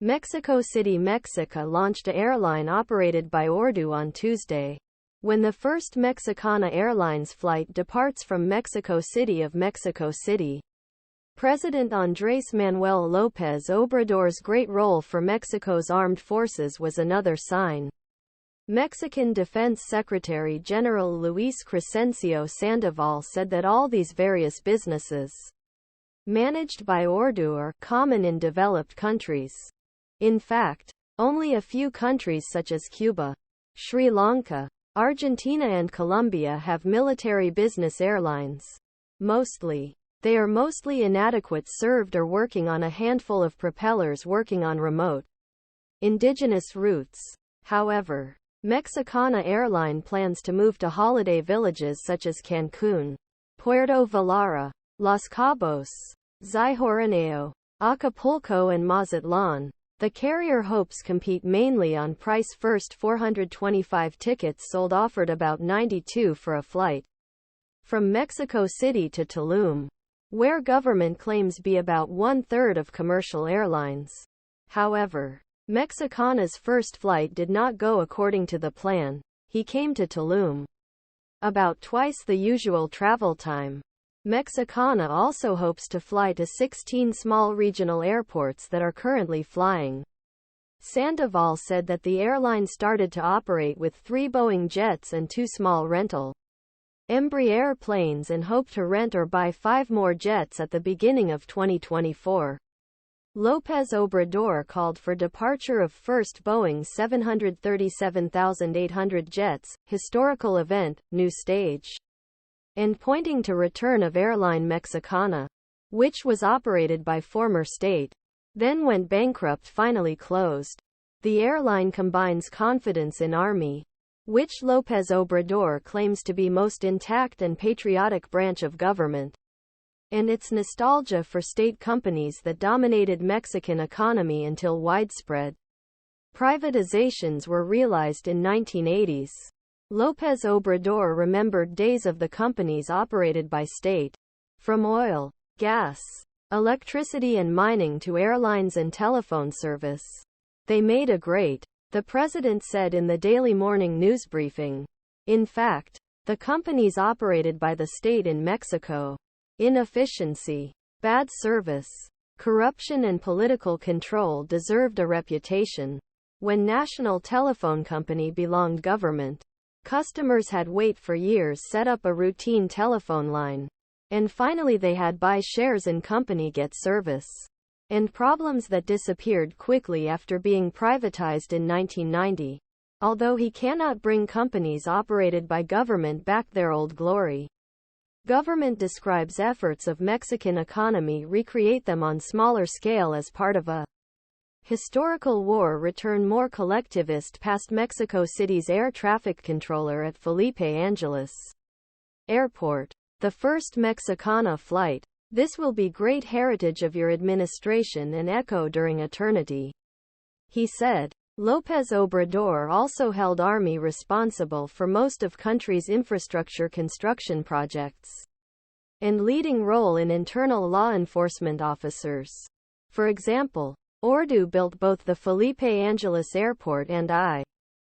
Mexico City, Mexica launched an airline operated by Ordu on Tuesday, when the first Mexicana Airlines flight departs from Mexico City of Mexico City. President Andrés Manuel López Obrador's great role for Mexico's armed forces was another sign. Mexican Defense Secretary General Luís Cresencio Sandoval said that all these various businesses managed by Ordu are common in developed countries. In fact, only a few countries such as Cuba, Sri Lanka, Argentina and Colombia have military business airlines. They are mostly inadequate, served or working on a handful of propellers working on remote, indigenous routes. However, Mexicana Airline plans to move to holiday villages such as Cancun, Puerto Vallara, Los Cabos, Zihuraneo, Acapulco and Mazatlan. The carrier hopes compete mainly on price. First 425 tickets sold offered about $92 for a flight from Mexico City to Tulum, where government claims be about one-third of commercial airlines. However, Mexicana's first flight did not go according to the plan. He came to Tulum about twice the usual travel time. Mexicana also hopes to fly to 16 small regional airports that are currently flying. Sandoval said that the airline started to operate with 3 Boeing jets and 2 small rental Embraer planes and hoped to rent or buy 5 more jets at the beginning of 2024. Lopez Obrador called for departure of first Boeing 737-800 jets, historical event, new stage, and pointing to return of airline Mexicana, which was operated by former state, then went bankrupt, finally closed. The airline combines confidence in Army, which Lopez Obrador claims to be most intact and patriotic branch of government, and its nostalgia for state companies that dominated Mexican economy until widespread privatizations were realized in 1980s. Lopez Obrador remembered days of the companies operated by state, from oil, gas, electricity and mining to airlines and telephone service. They made a great, the president said in the daily morning news briefing. In fact, the companies operated by the state in Mexico, inefficiency, bad service, corruption and political control deserved a reputation. When National Telephone Company belonged government, customers had wait for years, set up a routine telephone line, and finally they had buy shares in company, get service, and problems that disappeared quickly after being privatized in 1990. Although he cannot bring companies operated by government back their old glory, government describes efforts of Mexican economy recreate them on smaller scale as part of a historical war. Return more collectivist past Mexico City's air traffic controller at Felipe Angeles Airport. The first Mexicana flight. This will be great heritage of your administration and echo during eternity, he said. Lopez Obrador also held Army responsible for most of country's infrastructure construction projects and leading role in internal law enforcement officers. For example, Ordu built both the Felipe Angeles Airport and I.